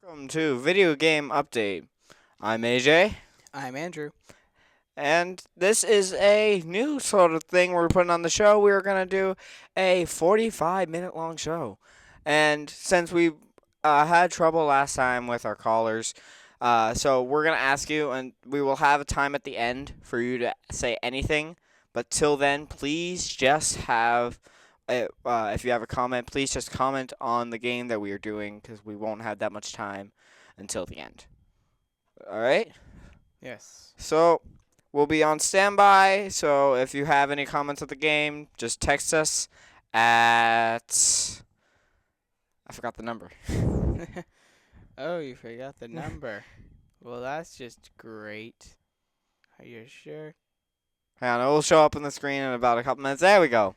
Welcome to Video Game Update. I'm AJ, I'm Andrew. and this is a new sort of thing we're putting on the show. We're going to do a 45-minute long show. And since we had trouble last time with our callers, so we're going to ask you, and we will have a time at the end for you to say anything. But till then, please just have if you have a comment, please just comment on the game that we are doing because we won't have that much time until the end. All right? Yes. So we'll be on standby. So if you have any comments of the game, just text us at. I forgot the number. Oh, you forgot the number. Well, that's just great. Are you sure? Hang on, it will show up on the screen in about a couple minutes. There we go.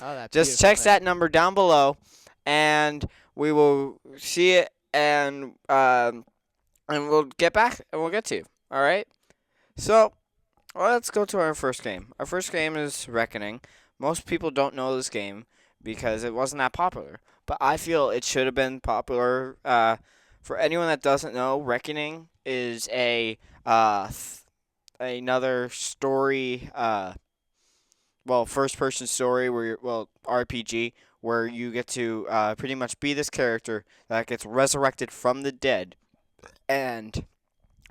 Oh, that Just beautiful text thing. that number down below, and we will see it, and we'll get back and we'll get to you. All right. So let's go to our first game. Our first game is Reckoning. Most people don't know this game because it wasn't that popular, but I feel it should have been popular. For anyone that doesn't know, Reckoning is another story. First-person story RPG where you get to pretty much be this character that gets resurrected from the dead, and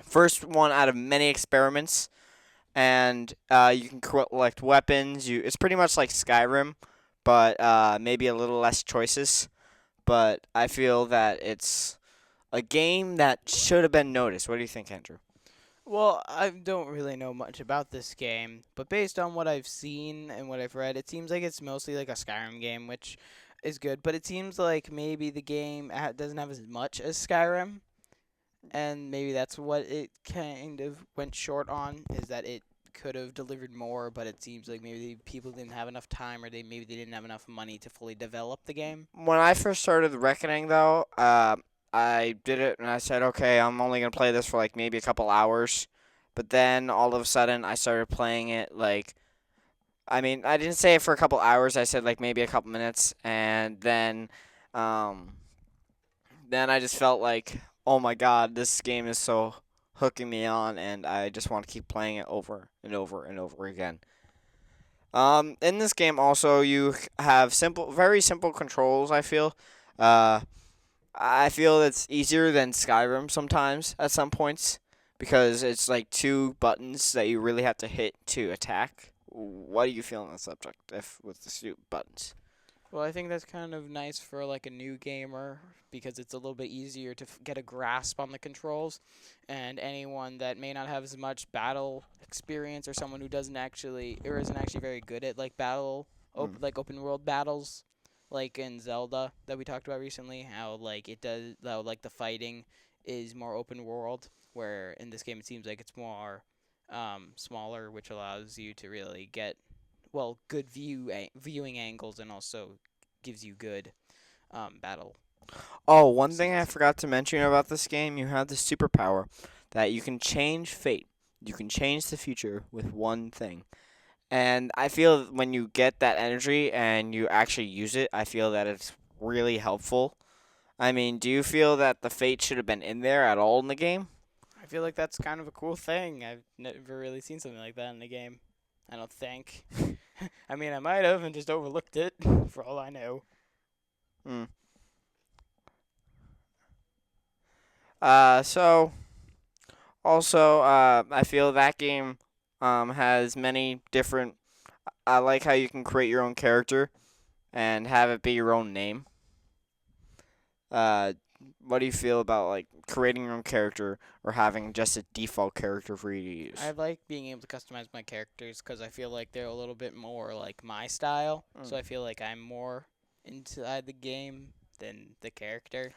first one out of many experiments, and you can collect weapons. It's pretty much like Skyrim, but maybe a little less choices. But I feel that it's a game that should have been noticed. What do you think, Andrew? Well, I don't really know much about this game, but based on what I've seen and what I've read, it seems like it's mostly like a Skyrim game, which is good. But it seems like maybe the game doesn't have as much as Skyrim, and maybe that's what it kind of went short on, is that it could have delivered more, but it seems like maybe people didn't have enough time, or maybe they didn't have enough money to fully develop the game. When I first started Reckoning, though, I did it and I said, okay, I'm only gonna play this for like maybe a couple hours. But then all of a sudden, I started playing it like, I mean, I didn't say it for a couple hours. I said like maybe a couple minutes, and um, then I just felt like, oh my god, this game is so hooking me on, and I just want to keep playing it over and over and over again. In this game also you have very simple controls. Uh, I feel it's easier than Skyrim sometimes at some points because it's like two buttons that you really have to hit to attack. What do you feel on the subject if with the two buttons? Well, I think that's kind of nice for like a new gamer because it's a little bit easier to get a grasp on the controls, and anyone that may not have as much battle experience, or someone who doesn't actually or isn't actually very good at like Mm. like open world battles, like in Zelda that we talked about recently, how like it does how like the fighting is more open world, where in this game it seems like it's more smaller, which allows you to really get good viewing angles, and also gives you good battle Oh, one thing I scenes. forgot to mention about this game, you have the superpower that you can change fate. You can change the future with one thing. And I feel when you get that energy and you actually use it, I feel that it's really helpful. I mean, do you feel that the fate should have been in there at all in the game? I feel like that's kind of a cool thing. I've never really seen something like that in the game. I don't think. I mean, I might have and just overlooked it, for all I know. Hmm. So also, I feel that game has many different. I like how you can create your own character and have it be your own name. Uh, what do you feel about like creating your own character or having just a default character for you to I use? like being able to customize my characters because I feel like they're a little bit more like my style. Mm. So I feel like I'm more inside the game than the character.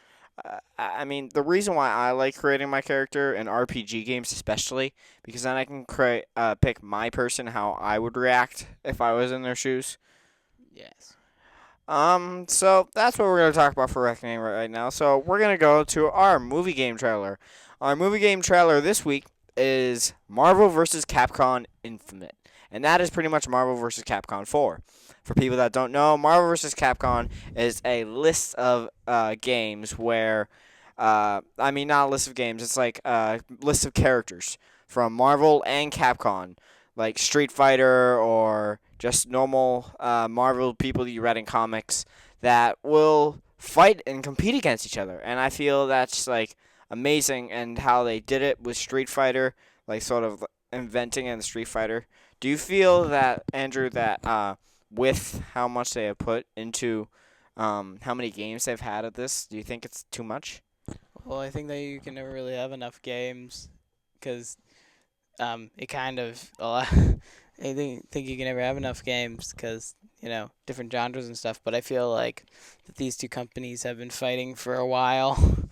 I mean, the reason why I like creating my character in RPG games, especially, because then I can pick my person, how I would react if I was in their shoes. Yes. So that's what we're gonna talk about for Reckoning right now. So we're gonna go to our movie game trailer. Our movie game trailer this week is Marvel vs. Capcom Infinite, and that is pretty much Marvel vs. Capcom 4. For people that don't know, Marvel vs. Capcom is a list of games where I mean, not a list of games. It's like a list of characters from Marvel and Capcom, like Street Fighter or just normal Marvel people you read in comics that will fight and compete against each other. And I feel that's like amazing, and how they did it with Street Fighter, like sort of inventing in the Street Fighter. Do you feel that, Andrew, that with how much they have put into how many games they've had of this, do you think it's too much? Well, I think that you can never really have enough games because it kind of a lot. I think you can never have enough games because different genres and stuff. But I feel like that these two companies have been fighting for a while.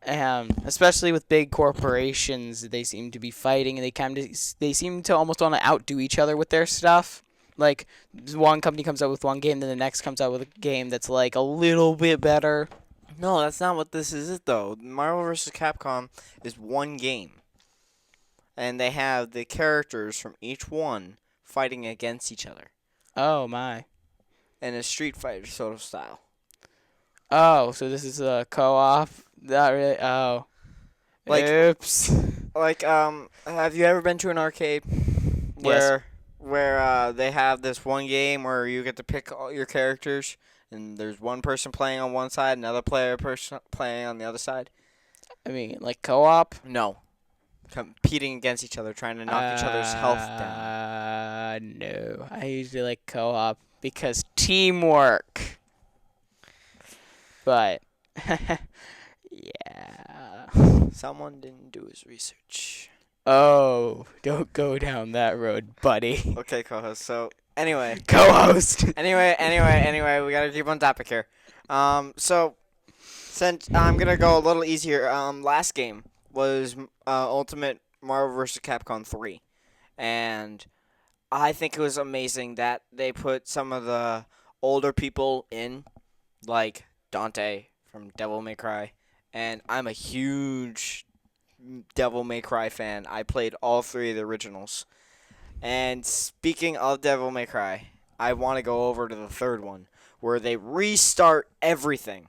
Especially with big corporations, they seem to be fighting, and they seem to almost want to outdo each other with their stuff. Like one company comes out with one game, then the next comes out with a game that's like a little bit better. No, that's not what this is, though. Marvel vs. Capcom is one game, and they have the characters from each one fighting against each other Oh my. in a Street Fighter sort of style. Oh, so this is a co-op? Not really. Oh. Like, Oops. have you ever been to an arcade Yes. where they have this one game where you get to pick all your characters, and there's one person playing on one side, another person playing on the other side? I mean, like co-op? No, competing against each other, trying to knock each other's health down. No. I usually like co-op because teamwork. But yeah. Someone didn't do his research. Oh, don't go down that road, buddy. Okay, co-host. So anyway, Co-host. anyway, we gotta keep on topic here. So since I'm gonna go a little easier. Last game was Ultimate Marvel vs. Capcom 3, and I think it was amazing that they put some of the older people in, like Dante from Devil May Cry, and I'm a huge Devil May Cry fan. I played all three of the originals. And speaking of Devil May Cry, I want to go over to the third one, where they restart everything.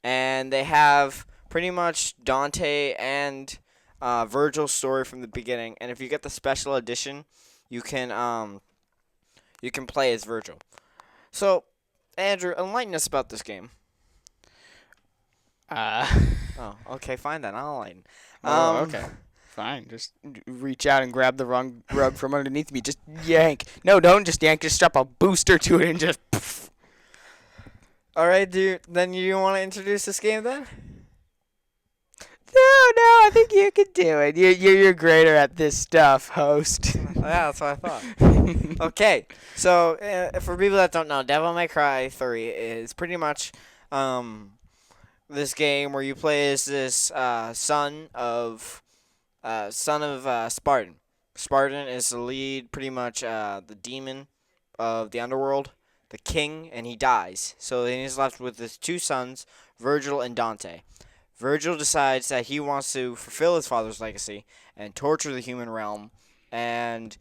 And they have pretty much Dante and Virgil's story from the beginning. And if you get the special edition, you can play as Virgil. So, Andrew, enlighten us about this game. Uh, Oh, okay, fine then. I'll enlighten. okay. Fine. Just reach out and grab the wrong rug from underneath me. Just yank. No, don't just yank. Just strap a booster to it and just. Poof. All right, then you want to introduce this game then? No, I think you can do it. You're greater at this stuff, host. Yeah, that's what I thought. Okay, so for people that don't know, Devil May Cry 3 is pretty much this game where you play as this son of Spartan. Spartan is the lead, pretty much the demon of the underworld, the king, and he dies. So then he's left with his two sons, Virgil and Dante. Virgil decides that he wants to fulfill his father's legacy and torture the human realm, and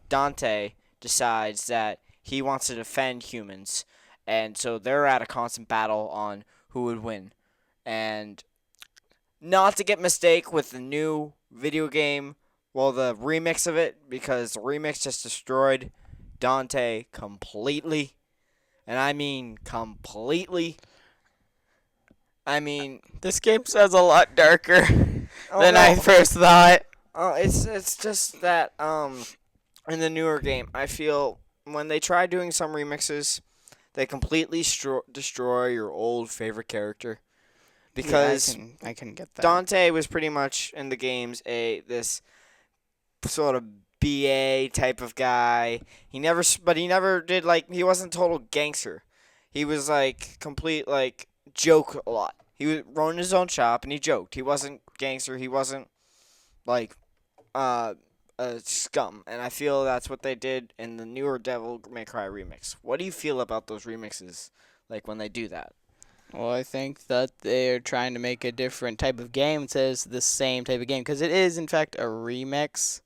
Dante decides that he wants to defend humans, and so they're at a constant battle on who would win. And not to get mistake with the new video game, well, the remix of it, because the remix just destroyed Dante completely, and I mean completely. I mean, This game sounds a lot darker oh than no. I first thought. It's just that in the newer game, I feel when they try doing some remixes, they completely destroy your old favorite character. Because Yeah, I can get that. Dante was pretty much in the games this sort of BA type of guy. He never did, like, he wasn't total gangster. He was like complete, like, joke a lot. He was running his own shop and he joked. He wasn't gangster. He wasn't like a scum. And I feel that's what they did in the newer Devil May Cry remix. What do you feel about those remixes, like when they do that? Well, I think that they're trying to make a different type of game instead of the same type of game, because it is, in fact, a remix,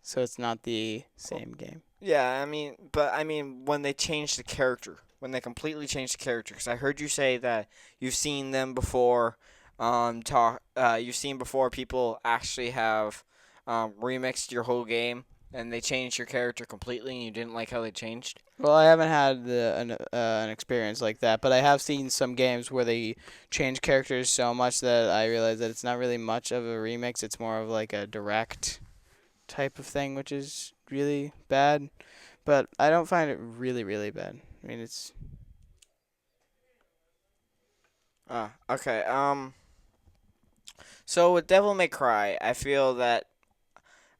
so it's not the same game. Yeah, I mean, when they change the character, when they completely change the character, because I heard you say that you've seen them before, you've seen before people actually have remixed your whole game and they changed your character completely and you didn't like how they changed? Well, I haven't had an experience like that, but I have seen some games where they change characters so much that I realize that it's not really much of a remix. It's more of like a direct type of thing, which is really bad. But I don't find it really, really bad. I mean, it's Okay. So with Devil May Cry, I feel that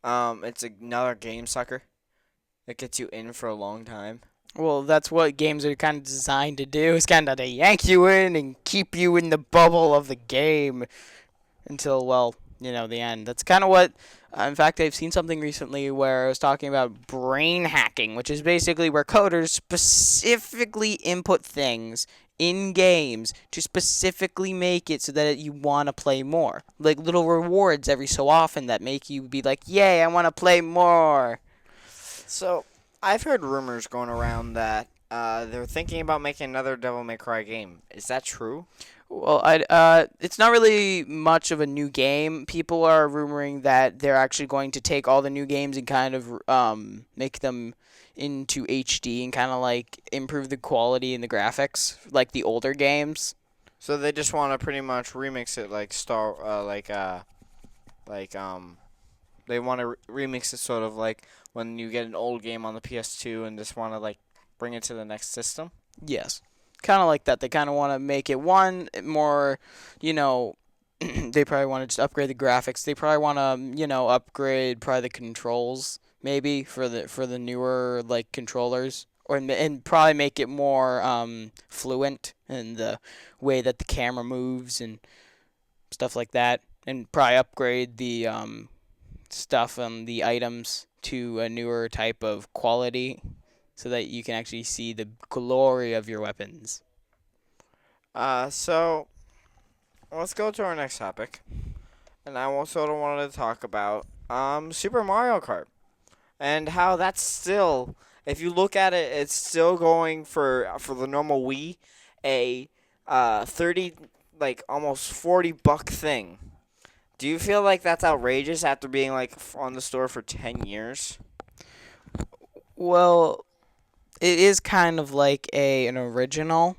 it's another game sucker that gets you in for a long time. well, that's what games are kind of designed to do. It's kind of to yank you in and keep you in the bubble of the game until, well, the end. That's kind of what. In fact, I've seen something recently where I was talking about brain hacking, which is basically where coders specifically input things in games to specifically make it so that you want to play more. Like little rewards every so often that make you be like, yay, I want to play more. So I've heard rumors going around that they're thinking about making another Devil May Cry game. Is that true? Well, it's not really much of a new game. People are rumoring that they're actually going to take all the new games and kind of make them into HD and kind of like improve the quality and the graphics like the older games. So they just want to pretty much remix it like they want to remix it sort of like when you get an old game on the PS2 and just want to like bring it to the next system. Yes. Kind of like that. They kind of want to make it one more, they probably want to just upgrade the graphics. They probably want to, upgrade probably the controls maybe for the newer like controllers and probably make it more fluent in the way that the camera moves and stuff like that. And probably upgrade the stuff and the items to a newer type of quality so that you can actually see the glory of your weapons. So let's go to our next topic, and I also wanted to talk about Super Mario Kart and how that's still, if you look at it, it's still going for the normal Wii, a 30 like almost $40 thing. Do you feel like that's outrageous after being like on the store for 10 years? Well, it is kind of like an original,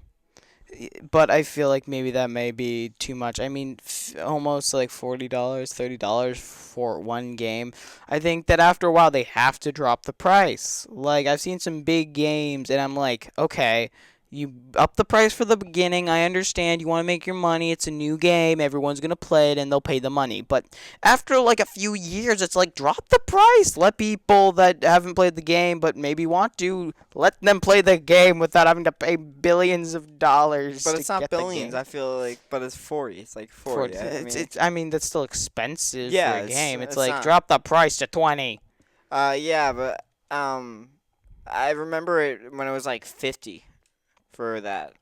but I feel like maybe that may be too much. I mean, almost like $40, $30 for one game. I think that after a while they have to drop the price. Like I've seen some big games, and I'm like, okay, you up the price for the beginning. I understand you want to make your money. It's a new game. Everyone's gonna play it, and they'll pay the money. But after like a few years, it's like drop the price. Let people that haven't played the game but maybe want to let them play the game without having to pay billions of dollars But to it's not get the billions. game. I feel like, but it's 40. It's like 40. I mean that's still expensive for Yeah, a game. It's it's like not. drop the price to 20. Yeah, but I remember it when it was like 50 for that,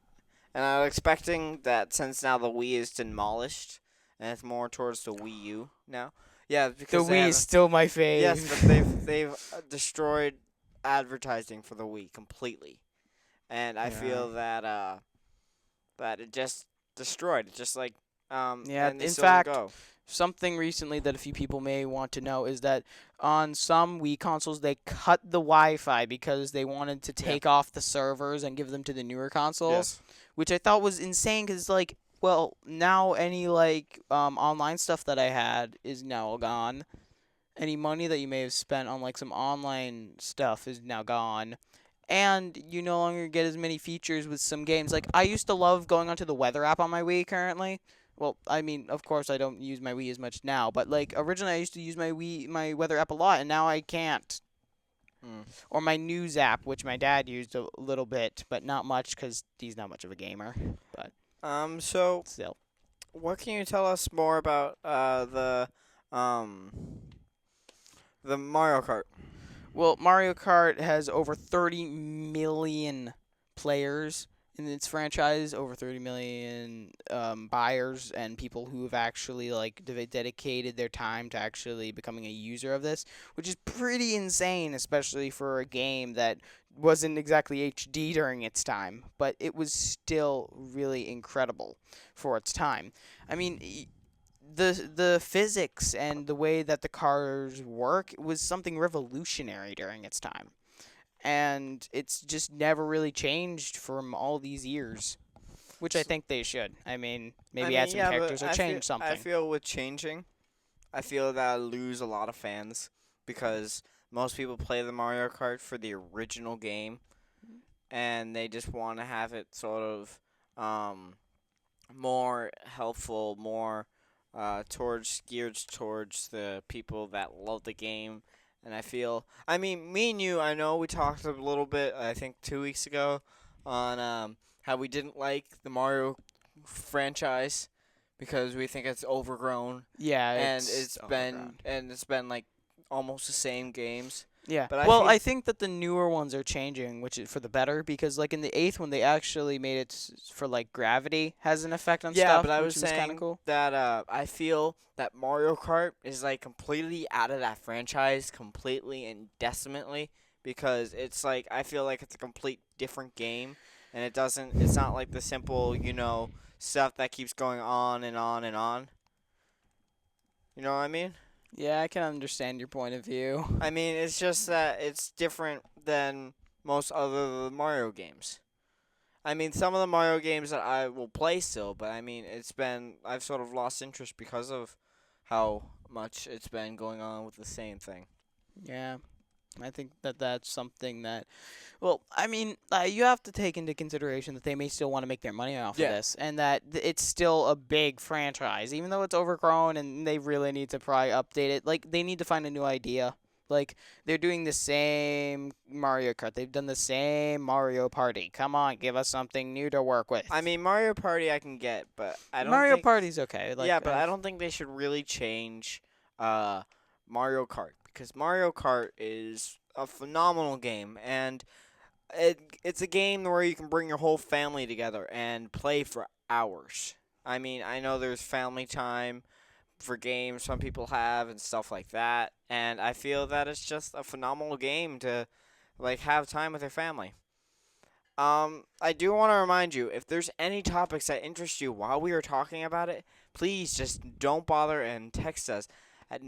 and I was expecting that since now the Wii is demolished and it's more towards the Wii U now. Yeah, The because they Wii is have. still my fave. Yes, but they've destroyed advertising for the Wii completely, and I Yeah. feel that it just destroyed it, just like Yeah, and they in still didn't fact, go. something recently that a few people may want to know is that on some Wii consoles they cut the Wi-Fi because they wanted to Yeah. take off the servers and give them to the newer consoles, Yes. which I thought was insane because like, well, now any like online stuff that I had is now gone. Any money that you may have spent on like some online stuff is now gone. And you no longer get as many features with some games. Like I used to love going onto the weather app on my Wii currently. Well, I mean, of course I don't use my Wii as much now, but like originally I used to use my weather app a lot and now I can't. Hmm. Or my news app, which my dad used a little bit, but not much cuz he's not much of a gamer, but So still. what can you tell us more about um the Mario Kart? Well, Mario Kart has over 30 million players in its franchise, over 30 million buyers and people who have actually like dedicated their time to actually becoming a user of this, which is pretty insane, especially for a game that wasn't exactly HD during its time, but it was still really incredible for its time. I mean, the physics and the way that the cars work was something revolutionary during its time, and it's just never really changed from all these years, which I S- think they should. I mean, I maybe add mean, some yeah, but characters or change I something. feel with changing, I feel that I lose a lot of fans because most people play the Mario Kart for the original game, and they just want to have it sort of um, more helpful, more towards geared towards the people that love the game. And I feel, I mean, me and you, I know we talked a little bit, I think 2 weeks ago, on how we didn't like the Mario franchise because we think it's overgrown, Yeah, and it's overgrown. it's been like almost the same games. Yeah. But I Well, feel I think that the newer ones are changing, which is for the better, because like in the eighth one, they actually made it for like gravity has an effect on Yeah, but stuff, I was which was kind of saying cool. that I feel that Mario Kart is like completely out of that franchise completely and decimately because it's like I feel like it's a complete different game and it's not like the simple, stuff that keeps going on and on and on. You know what I mean? Yeah, I can understand your point of view. I mean, it's just that it's different than most other Mario games. I mean, some of the Mario games that I will play still, but I mean, I've sort of lost interest because of how much it's been going on with the same thing. Yeah, I think that that's something that, well, I mean, you have to take into consideration that they may still want to make their money off of Yeah. this, and that it's still a big franchise, even though it's overgrown, and they really need to probably update it. Like, they need to find a new idea. Like, they're doing the same Mario Kart. They've done the same Mario Party. Come on, give us something new to work I with. mean, Mario Party I can get, but I don't Mario think Party's okay. yeah, Like, but I don't think they should really change uh Mario Kart because Mario Kart is a phenomenal game and it's a game where you can bring your whole family together and play for hours. I mean, I know there's family time for games some people have and stuff like that, and I feel that it's just a phenomenal game to like have time with your family. I do want to remind you if there's any topics that interest you while we are talking about it, please just don't bother and text us at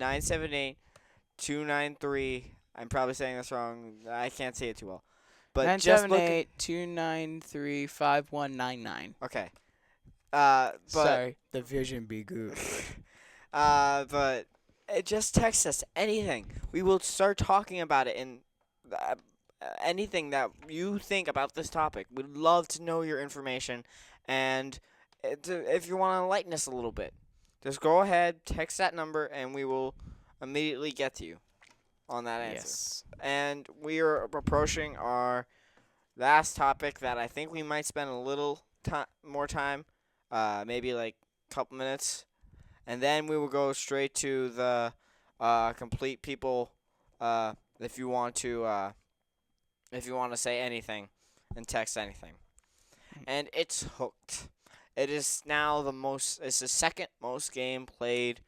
978-293. I'm probably saying this wrong. I can't say it too well. But nine just seven look at eight 293 5199. okay. But Sorry, the vision be good. but just text us anything. We will start talking about it in uh, anything that you think about this topic. We'd love to know your information, and if you want to enlighten us a little bit, just go ahead, text that number, and we will immediately get to you on that answer. Yes. And we are approaching our last topic that I think we might spend a little more time, maybe like a couple minutes, and then we will go straight to the complete people. If you want to, say anything, and text anything, and it's hooked. It is now the most. It's the second most game played.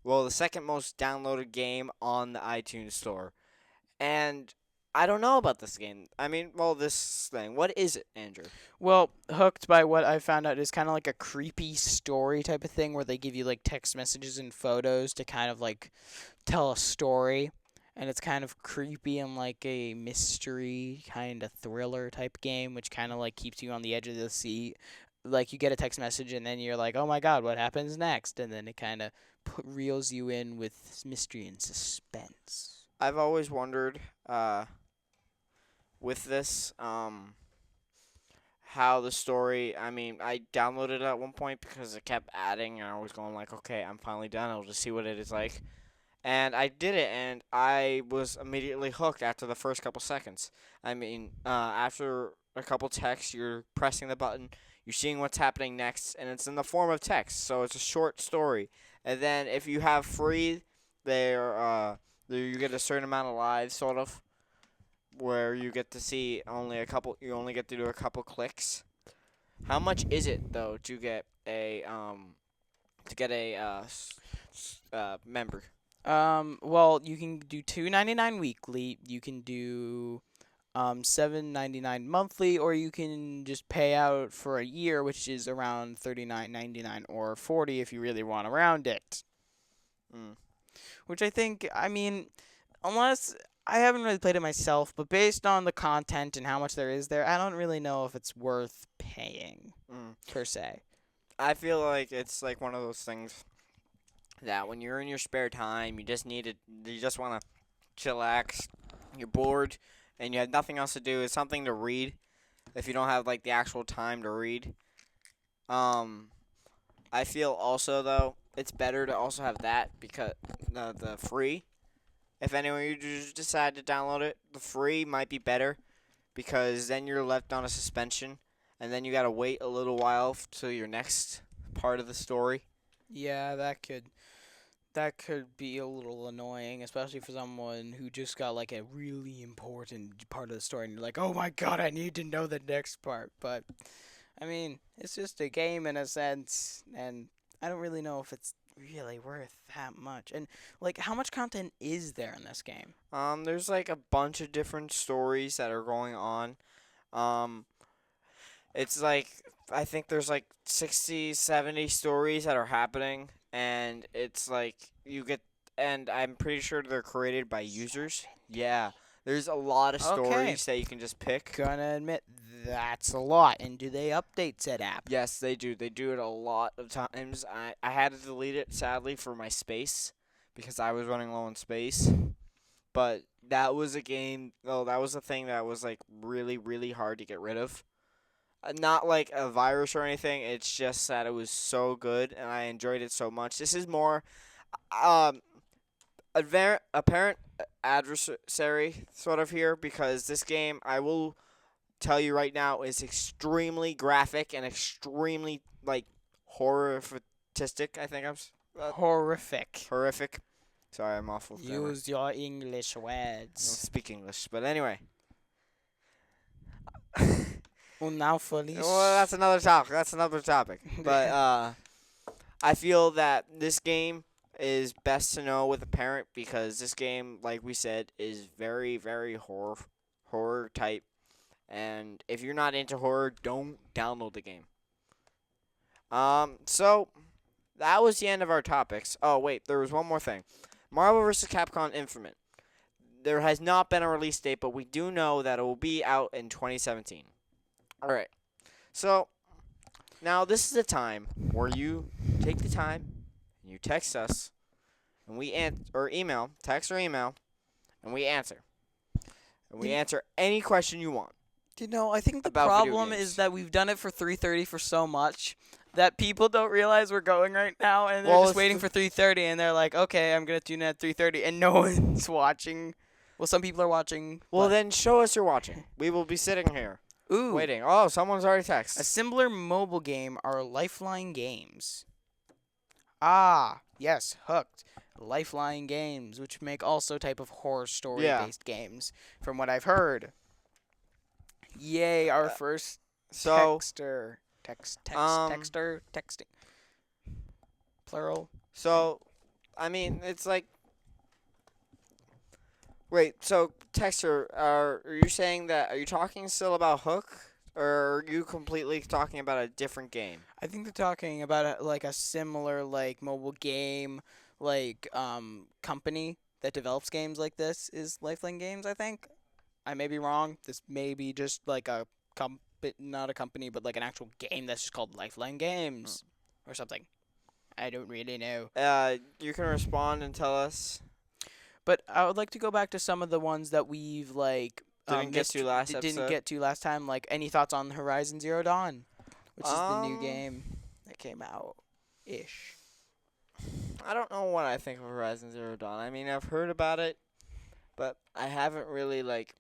Well, the second most downloaded game on the iTunes store, and I don't know about this game. I mean, well, this thing. What is it, Andrew? Well, hooked by what I found out is kind of like a creepy story type of thing where they give you like text messages and photos to kind of like tell a story. And it's kind of creepy and like a mystery kind of thriller type game, which kind of like keeps you on the edge of the seat. Like you get a text message and then you're like, oh my god, what happens next? And then it kind of reels you in with mystery and suspense. I've always wondered, with this, how the story. I mean, I downloaded it at one point because it kept adding, and I was going like, okay, I'm finally done. I'll just see what it is like. And I did it, and I was immediately hooked after the first couple seconds. I mean, after a couple texts, you're pressing the button, you're seeing what's happening next, and it's in the form of text, so it's a short story. And then if you have free, you get a certain amount of lives, sort of, where you get to see only a couple. You only get to do a couple clicks. How much is it though to get a member? Well, you can do 2.99 weekly. You can do $7.99 monthly, or you can just pay out for a year, which is around $39.99 or 40 if you really want to round it. Mm. Which I think, I mean, unless I haven't really played it myself, but based on the content and how much there is there, I don't really know if it's worth paying Mm. per se. I feel like it's like one of those things that when you're in your spare time, you just want to chillax, you're bored, and you have nothing else to do. It's something to read if you don't have like the actual time to read. Um, I feel also though it's better to also have that because the free. If anyone you just decide to download it, the free might be better because then you're left on a suspension, and then you gotta wait a little while till your next part of the story. Yeah, that could be a little annoying, especially for someone who just got like a really important part of the story and you're like, "Oh my god, I need to know the next part." But I mean, it's just a game in a sense, and I don't really know if it's really worth that much. And like, how much content is there in this game? There's like a bunch of different stories that are going on. Um, it's like I think there's like 60, 70 stories that are happening, and it's like you get, and I'm pretty sure they're created by users. Yeah, there's a lot of Okay, stories that you can just pick. gonna admit that's a lot. And do they update said app? Yes, they do. They do it a lot of times. I had to delete it sadly for my space because I was running low on space. But that was a game. Oh, that was a thing that was like really, really hard to get rid of. Not like a virus or anything. It's just that it was so good and I enjoyed it so much. This is more um apparent adversary sort of here because this game I will tell you right now is extremely graphic and extremely like horrific. I think Horrific. horrific. Sorry, I'm awful grammar. Use your English I don't words. speak English, but anyway. Und now Felice. Well, that's another topic. That's another topic. But I feel that this game is best to know with a parent because this game, like we said, is very, very horror type. And if you're not into horror, don't download the game. So that was the end of our topics. Oh wait, there was one more thing. Marvel vs. Capcom Infinite. There has not been a release date, but we do know that it will be out in 2017. All right. So now this is the time where you take the time and you text us, and we text or email, and we answer. And we answer any question you want. I think the About video problem games. is that we've done it for 3:30 for so much that people don't realize we're going right now, and they're Well, just it's waiting for 3:30, and they're like, "Okay, I'm gonna tune in at 3:30," and no one's watching. Well, some people are watching. Well, but- then show us you're watching. We will be sitting here Ooh, waiting. Oh, someone's already a texted. similar mobile game are Lifeline Games. Ah, yes, Hooked. Lifeline Games, which make also type of horror story-based games, from what I've heard. Yay, our first So, texter. um, Texting. Plural. I mean, it's like. Wait, so Texter, are you saying that? Are you talking still about Hook, or are you completely talking about a different game? I think they're talking about like a similar like mobile game like company that develops games like this is Lifeline Games, I think. I may be wrong. This may be just like a not a company, but like an actual game that's just called Lifeline Games or something. I don't really know. You can respond and tell us. But I would like to go back to some of the ones that we've like Didn't get to last didn't episode? get to last time. Like any thoughts on Horizon Zero Dawn, which is the new Um, game that came out ish. I don't know what I think of Horizon Zero Dawn. I mean, I've heard about it, but I haven't really like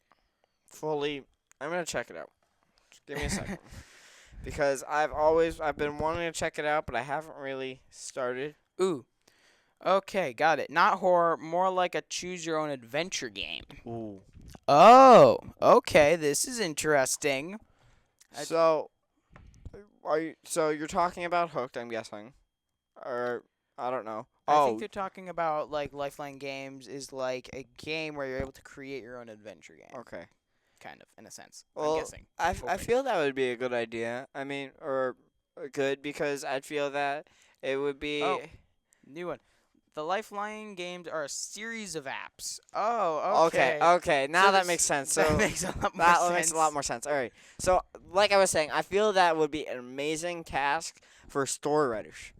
fully. I'm gonna check it out. Just give me a second, because I've been wanting to check it out, but I haven't really started. Ooh. Okay, got it. Not horror, more like a choose your own adventure game. Ooh. Oh, okay. This is interesting. So, So you're talking about Hooked? I'm guessing, or I don't know. I Oh, think they're talking about like Lifeline Games is like a game where you're able to create your own adventure game. okay. kind of, in a sense. I'm Well, guessing. I, I'm I hoping. feel that would be a good idea. I mean, or good because I'd feel that it would be. Oh, new one. The Lifeline games are a series of apps. Oh, Okay, okay. okay. So Now that this makes sense. that So makes a lot more that makes a lot sense. more sense. All right. So, like I was saying, I feel that would be an amazing task for story writers.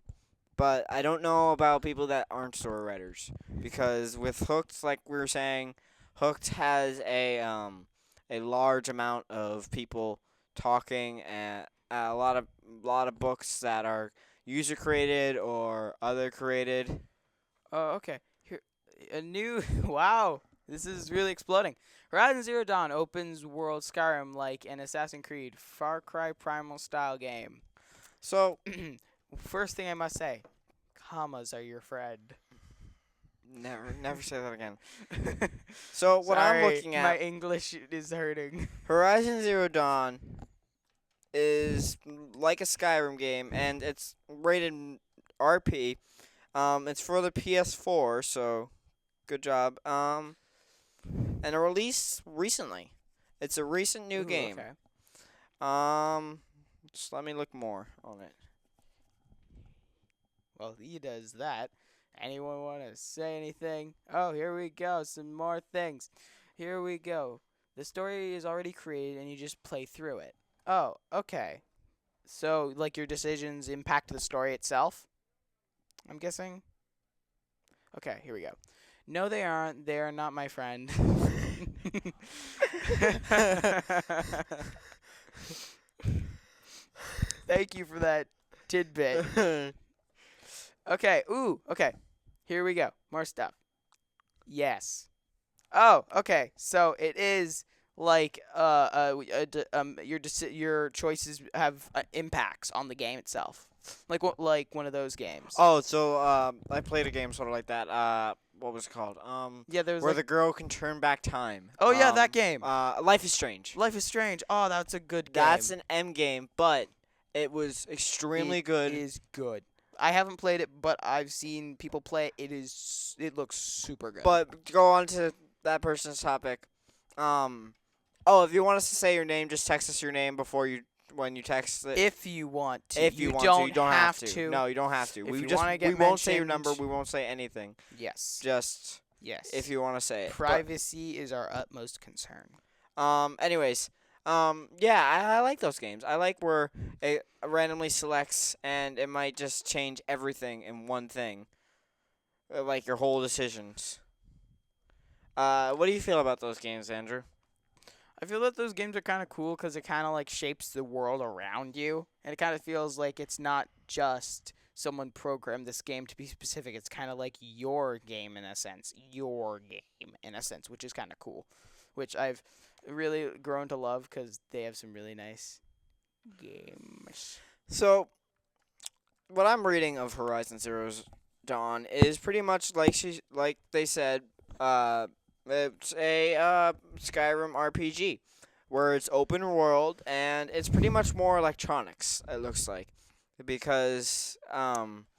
But I don't know about people that aren't story writers because with Hooked, like we were saying, Hooked has a large amount of people talking and a lot of books that are user created or other created. Oh, okay. Here, a new. Wow, this is really exploding. Horizon Zero Dawn opens world Skyrim like an Assassin's Creed Far Cry Primal style game. So First thing I must say, commas are your friend. never say that again. So what I'm Sorry, looking my at, English is hurting. Horizon Zero Dawn is like a Skyrim game, and it's rated RP. It's for the PS4, so good job. And it released recently. It's a recent new Ooh, game. okay. Just let me look more on it. Well, he does that. Anyone want to say anything? Oh, here we go. Some more things. Here we go. The story is already created and you just play through it. Oh, okay. So, like, your decisions impact the story itself? I'm guessing? Okay, here we go. No, they aren't. They are not my friend. Thank you for that tidbit. Okay, ooh, okay. Here we go. More stuff. Yes. Oh, okay. So it is like your choices have impacts on the game itself. Like one of those games. Oh, so I played a game sort of like that. What was it called? Yeah, there was Where like the girl can turn back time. oh yeah, that game. Life is Strange. Life is Strange. Oh, that's a good game. That's an M game, but it was extremely It good. is good. I haven't played it, but I've seen people play it. It looks super good. But to go on to that person's topic. Oh, if you want us to say your name, just text us your name when you text it. if you want to, If you want to, you don't have to. No, you don't have to. If We you just wanna get we won't say your mentioned- number. We won't say anything. Yes. Just Yes. if you want to say it. Privacy is our utmost concern. Anyways. Yeah, I like those games. I like where it randomly selects and it might just change everything in one thing, like your whole decisions. What do you feel about those games, Andrew? I feel that those games are kind of cool because it kind of like shapes the world around you, and it kind of feels like it's not just someone programmed this game to be specific. It's kind of like your game in a sense, which is kind of cool, which I've really grown to love because they have some really nice games. So, what I'm reading of Horizon Zero Dawn is pretty much like they said. It's a Skyrim RPG where it's open world and it's pretty much more electronics. It looks like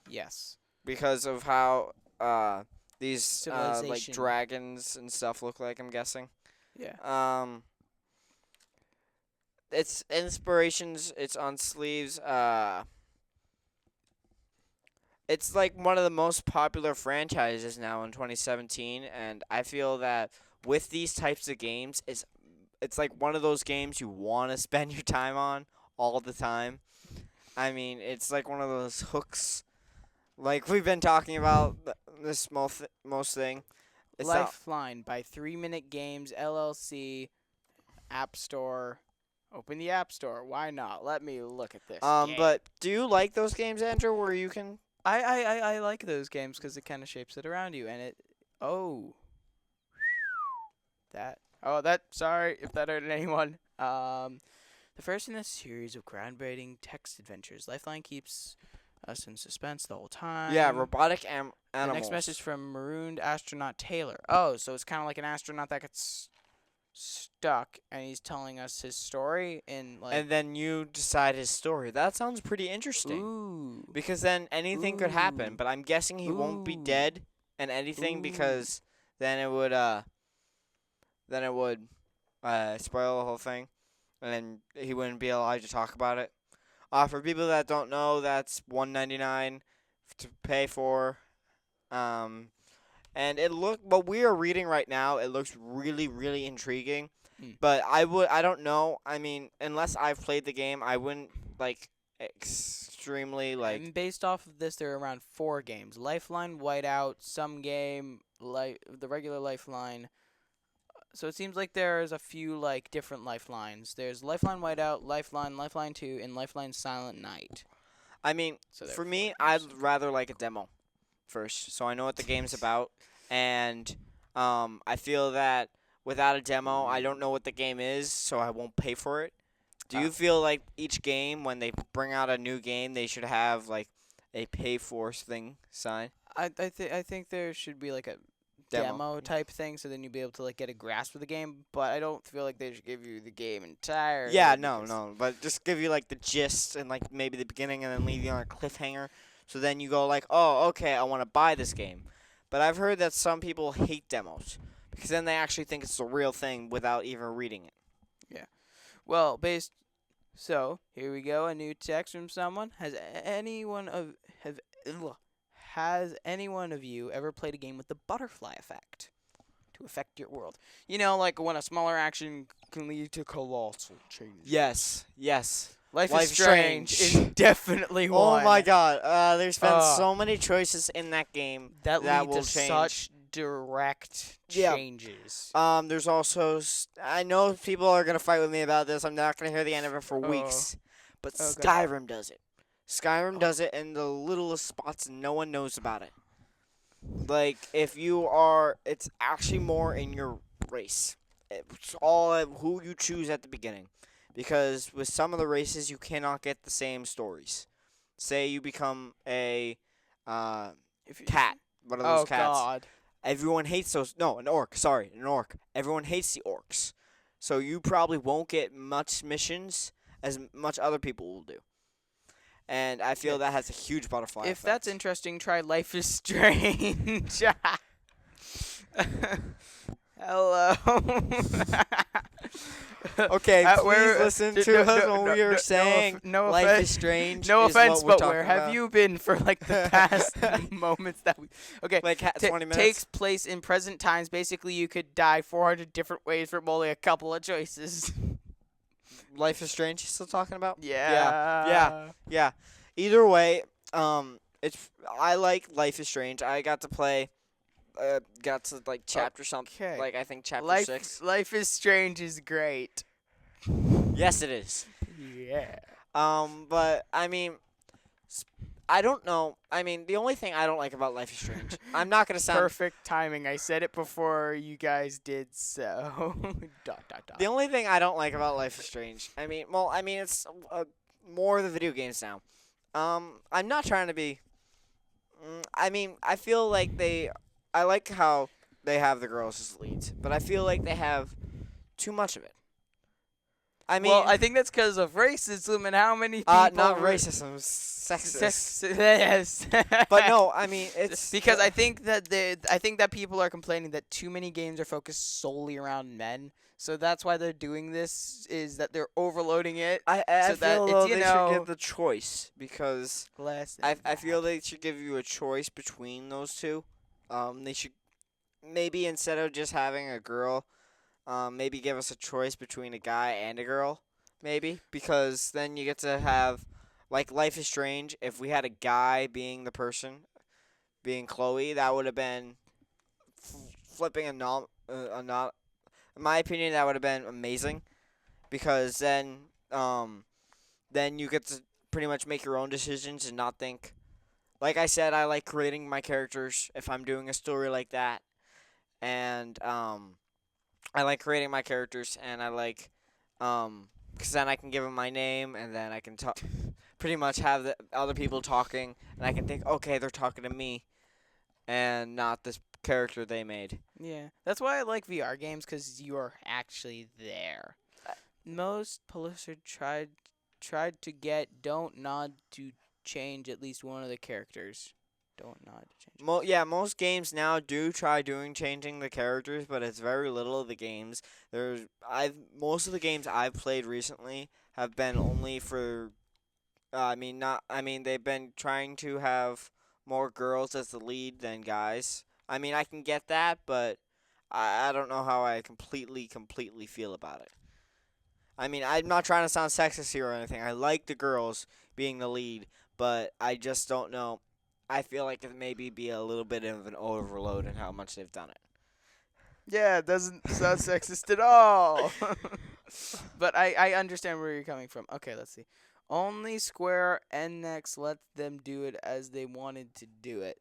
Yes. because of how these like Civilization. dragons and stuff look like. I'm guessing. Yeah. It's inspirations. It's on sleeves. It's like one of the most popular franchises now in 2017, and I feel that with these types of games, it's like one of those games you want to spend your time on all the time. I mean, it's like one of those hooks, like we've been talking about this most thing. It's not, Lifeline by 3 Minute Games LLC, App Store. Open the App Store. Why not? Let me look at this. game. but do you like those games, Andrew, where you can? I like those games because it kind of shapes it around you, and it. Oh. That. Sorry if that hurt anyone. The first in a series of groundbreaking text adventures, Lifeline keeps us in suspense the whole time. Yeah, robotic The animals. next message from marooned astronaut Taylor. Oh, so it's kind of like an astronaut that gets stuck, and he's telling us his story in like. And then you decide his story. That sounds pretty interesting. Ooh. Because then anything could happen, Ooh. but I'm guessing he won't be Ooh. dead and anything Ooh. because then it would spoil the whole thing, and he wouldn't be allowed to talk about it. For people that don't know, that's $1.99 to pay for. Um, and what we are reading right now, it looks really, really intriguing. Mm. But I don't know. I mean, unless I've played the game, I wouldn't like extremely like. And based off of this, there are around 4 games: Lifeline, Whiteout, some game, the regular Lifeline. So it seems like there's a few like different Lifelines. There's Lifeline, Whiteout, Lifeline, Lifeline 2, and Lifeline Silent Night. I mean, So there are for 4 me, I'd games. rather like a demo first, so I know what the game's about, and I feel that without a demo, I don't know what the game is, so I won't pay for it. Do Uh, you feel like each game, when they bring out a new game, they should have like a pay for thing sign I think there should be like a demo? demo type thing, so then you'd be able to like get a grasp of the game. But I don't feel like they should give you the game entirely. Yeah, no, because no, but just give you like the gist and like maybe the beginning, and then leave you on a cliffhanger. So then you go like, oh, okay, I want to buy this game. But I've heard that some people hate demos because then they actually think it's the real thing without even reading it. Well, so here we go. A new text from someone. Has any one of you ever played a game with the butterfly effect to affect your world? You know, like when a smaller action can lead to colossal change. Yes, yes. Life Life is is Strange Strange. is definitely one. Oh my God! There's been Uh, so many choices in that game that that lead will to change. such direct Yeah. changes. There's also I know people are gonna fight with me about this. I'm not gonna hear the end of it for Oh. weeks. But Okay. Skyrim does it. Skyrim does it in the littlest spots, and no one knows about it. Like it's actually more in your race. It's all who you choose at the beginning, because with some of the races you cannot get the same stories. Say you become a If you, cat. One of oh those cats. God. Everyone hates those. No, an orc. Sorry, an orc. Everyone hates the orcs. So you probably won't get much missions as much other people will do. And I feel that has a huge butterfly If effect. that's interesting, try Life is Strange. Hello. Okay, please where- listen no, to no, us no, when no, we are no, saying no life offense. is strange. No is offense, what we're but where talking have about. you been for like the past moments that we? Okay, Like 20 minutes. takes place in present times. Basically, you could die 400 different ways from only a couple of choices. Life is strange. You still talking about? Yeah. Yeah. Either way, I like Life is Strange. I got to play. Got to like chapter something. Okay. Like I think chapter Life 6. Life is Strange is great. Yes, it is. Yeah. But I mean, I don't know. I mean, the only thing I don't like about Life is Strange, I'm not gonna sound. Perfect timing. I said it before you guys did so. dot dot dot. The only thing I don't like about Life is Strange, I mean, it's more of the video games now. I'm not trying to be. I mean, I feel like I like how they have the girls as leads, but I feel like they have too much of it. I mean, well, I think that's because of racism and how many people. not racism, sexist. Yes. But no, I mean it's because I think that people are complaining that too many games are focused solely around men. So that's why they're doing this. Is that they're overloading it. I so that feel it's, though you they know, should give the choice because less than I that. feel they should give you a choice between those two. They should maybe instead of just having a girl, maybe give us a choice between a guy and a girl, maybe because then you get to have like Life is Strange. If we had a guy being the person, being Chloe, that would have been flipping a not. In my opinion, that would have been amazing because then you get to pretty much make your own decisions and not think. Like I said, I like creating my characters if I'm doing a story like that, and I like creating my characters, and I like because then I can give them my name, and then I can talk, pretty much have the other people talking, and I can think, okay, they're talking to me, and not this character they made. Yeah, that's why I like VR games because you are actually there. Most publishers tried to get don't nod to change at least one of the characters. don't know how to change Yeah, most games now do try doing changing the characters, but it's very little of the games. I've most of the games I've played recently have been only for. I mean, not. I mean, they've been trying to have more girls as the lead than guys. I mean, I can get that, but I don't know how I completely feel about it. I mean, I'm not trying to sound sexist here or anything. I like the girls being the lead, but I just don't know. I feel like it maybe be a little bit of an overload in how much they've done it. Yeah, it doesn't sound sexist at all. But I understand where you're coming from. Okay, let's see. Only Square Enix let them do it as they wanted to do it.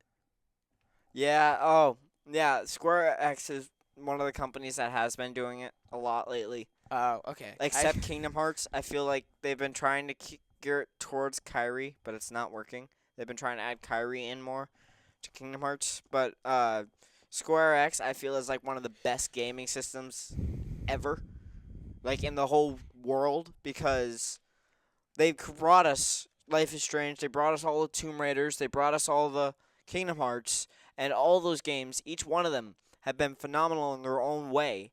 Yeah. Oh, yeah. Square X is one of the companies that has been doing it a lot lately. Oh, okay. Except Kingdom Hearts, I feel like they've been trying to gear it towards Kyrie, but it's not working. They've been trying to add Kyrie in more to Kingdom Hearts, but Square X, I feel, is like one of the best gaming systems ever, like in the whole world, because they brought us Life is Strange. They brought us all the Tomb Raiders. They brought us all the Kingdom Hearts, and all those games. Each one of them have been phenomenal in their own way,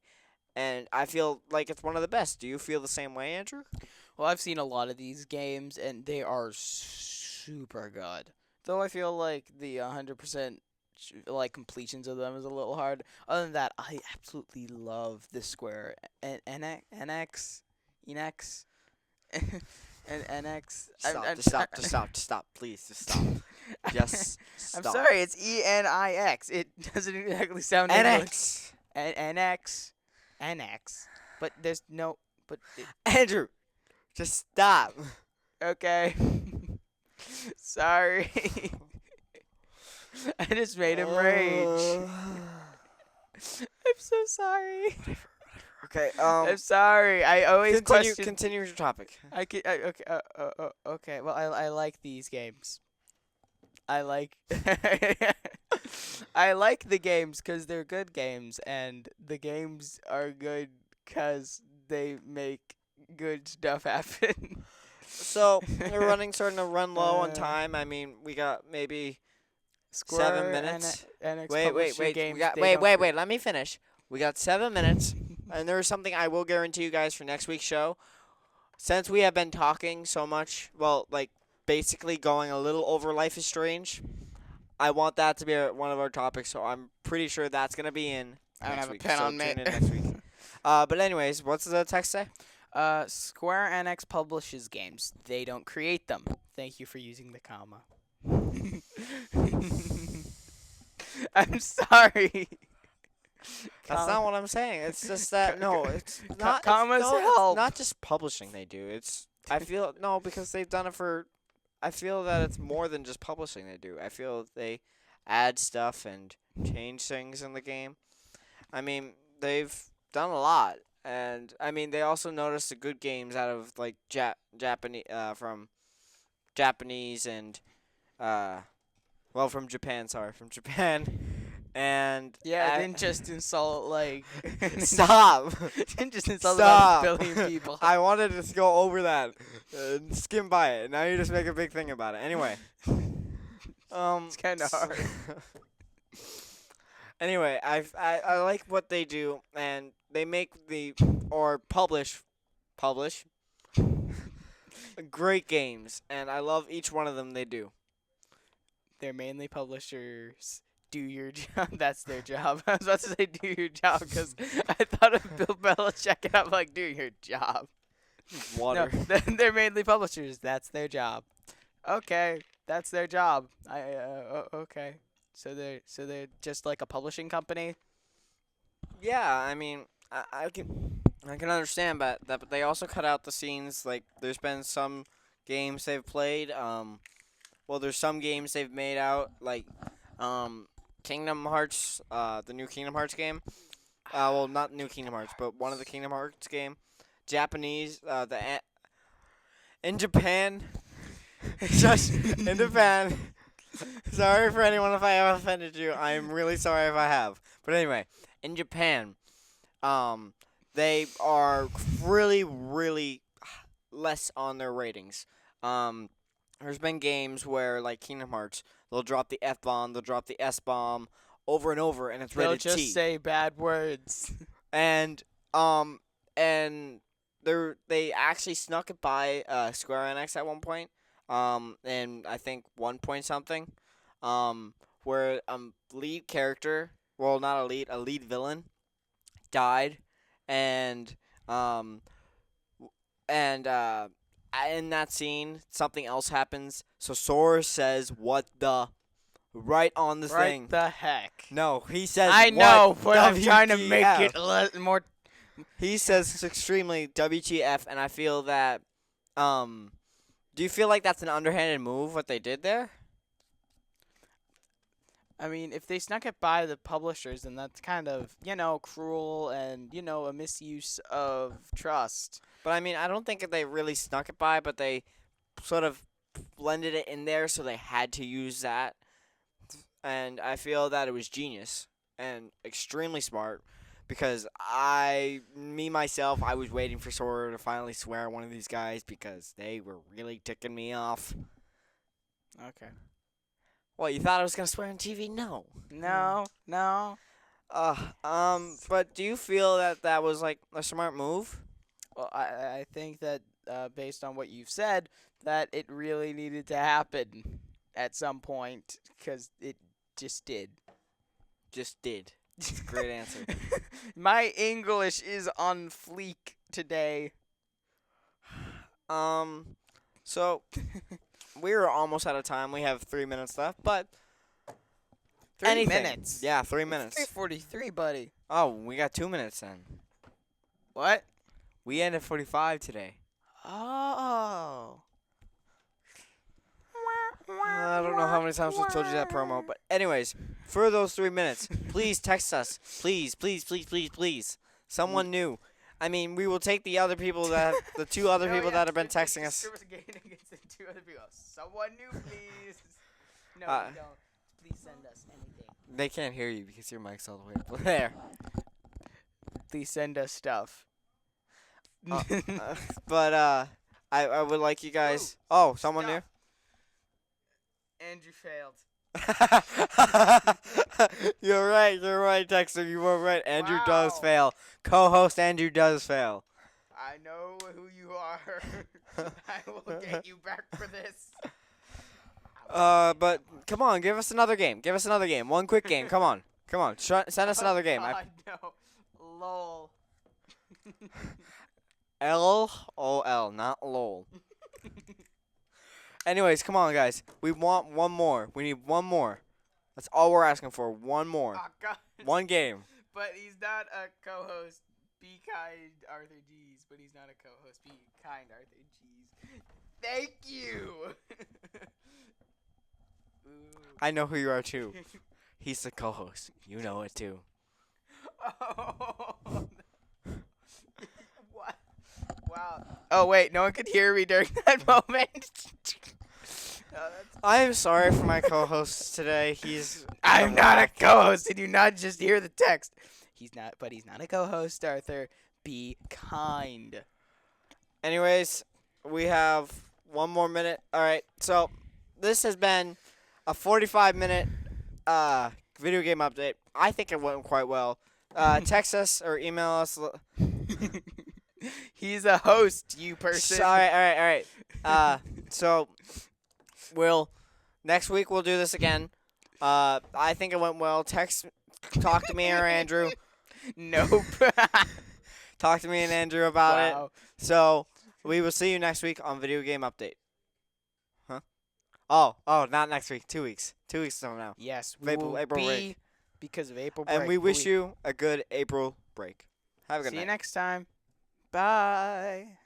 and I feel like it's one of the best. Do you feel the same way, Andrew? Well, I've seen a lot of these games, and they are super good. Though I feel like the 100% like completions of them is a little hard. Other than that, I absolutely love the Square NX, and NX. Stop, please, just stop. Just I'm stop. sorry, it's ENIX. It doesn't exactly sound English. NX. NX. But there's no. But Andrew, just stop. okay. Sorry. I just made him rage. I'm so sorry. Okay. I'm sorry. I always question. Continue your topic. Okay. Okay. Well, I like these games. I like. I like the games because they're good games, and the games are good because they make good stuff happen. So we're starting to run low on time. I mean, we got maybe Square 7 minutes. NX Wait. games, We got they don't wait. Let me finish. We got 7 minutes, and there is something I will guarantee you guys for next week's show. Since we have been talking so much, well, like basically going a little over Life is Strange, I want that to be one of our topics. So I'm pretty sure that's gonna be in I don't next have a week. pen So on me. tune in next week. But anyways, what's the text say? Square Enix publishes games. They don't create them. Thank you for using the comma. I'm sorry. That's not what I'm saying. It's just that no, it's not. Commas no, help. It's not just publishing. They do. I feel no because they've done it for. I feel that it's more than just publishing. They do. I feel they add stuff and change things in the game. I mean, they've done a lot, and I mean, they also noticed the good games out of like Japanese from Japanese and from Japan. Sorry, from Japan. And Yeah, didn't just insult like. stop. Didn't just insult Stop. about a billion people. I wanted to go over that, skim by it. Now you just make a big thing about it. Anyway, It's kind of hard. Anyway, I like what they do, and they make or publish great games, and I love each one of them they do. They're mainly publishers. Do your job. That's their job. I was about to say do your job because I thought of Bill Belichick and I'm like, do your job. Water. No, they're mainly publishers. That's their job. Okay, that's their job. Okay. So they're just like a publishing company. Yeah, I mean, I can understand, but they also cut out the scenes. Like, there's been some games they've played. There's some games they've made out like, Kingdom Hearts, the new Kingdom Hearts game. Not new Kingdom Hearts, but one of the Kingdom Hearts game. Japanese, in Japan, just in Japan. Sorry for anyone if I have offended you. I'm really sorry if I have. But anyway, in Japan, they are really, really less on their ratings. there's been games where, like Kingdom Hearts, they'll drop the F bomb, they'll drop the S bomb over and over, and it's They'll rated just T. say bad words. And um and they actually snuck it by Square Enix at one point. And I think 1 point something. Where lead character, well, not a lead villain died, and um and in that scene something else happens. So Sora says, "What the?" right on the Right thing. the heck. No, he says, I "What know, but I'm trying to make WTF?" it more. He says it's extremely WTF, and I feel that. Do you feel like that's an underhanded move what they did there? I mean, if they snuck it by the publishers, then that's kind of, cruel and, a misuse of trust. But I mean, I don't think that they really snuck it by, but they sort of blended it in there, so they had to use that. And I feel that it was genius and extremely smart, because myself, I was waiting for Sora to finally swear at one of these guys because they were really ticking me off. Okay. Well, you thought I was gonna swear on TV? No. No. But do you feel that that was like a smart move? Well, I think that based on what you've said, that it really needed to happen at some point, because it just did. Just did. That's a great answer. My English is on fleek today. So we're almost out of time. We have 3 minutes left, but 3 minutes. Yeah, 3 minutes. 3:43, buddy. Oh, we got 2 minutes then. What? We end at 45 today. Oh. I don't know how many times I told you that promo, but anyways, for those 3 minutes, please text us. Please, please, please, please, please. Someone new. I mean, we will take the other people the two other people that have been texting us. Discriminating against the 2 other people. Someone new, please. No, you don't. Please send us anything. They can't hear you because your mic's all the way up there. Please send us stuff. But I would like you guys. Oh, someone new. Andrew failed. You're right, Dexter. You were right. Andrew does Wow. fail. Co-host Andrew does fail. I know who you are. I will get you back for this. But come on, give us another game. Give us another game. One quick game. Come on. Send us another game. God, no. Lol. LOL, not LOL. Anyways, come on, guys. We want one more. We need one more. That's all we're asking for. One more. Oh, God. One game. But he's not a co-host. Be kind, Arthur G's. But he's not a co-host. Be kind, Arthur G's. Thank you. I know who you are too. He's the co-host. You know it too. Oh. What? Wow. Oh wait, no one could hear me during that moment. I am sorry for my co-host today. I'm not a co-host. Did you not just hear the text? He's not a co-host, Arthur. Be kind. Anyways, we have 1 more minute. All right. So this has been a 45-minute video game update. I think it went quite well. Text us or email us. He's a host, you person. All right. So next week we'll do this again. I think it went well. Talk to me or Andrew. Nope. Talk to me and Andrew about Wow. it. So we will see you next week on Video Game Update. Huh? Oh, not next week. 2 weeks. 2 weeks from now. Yes, we will April be break. because of April break. And we wish you a good April break. Have a good See night. you next time. Bye.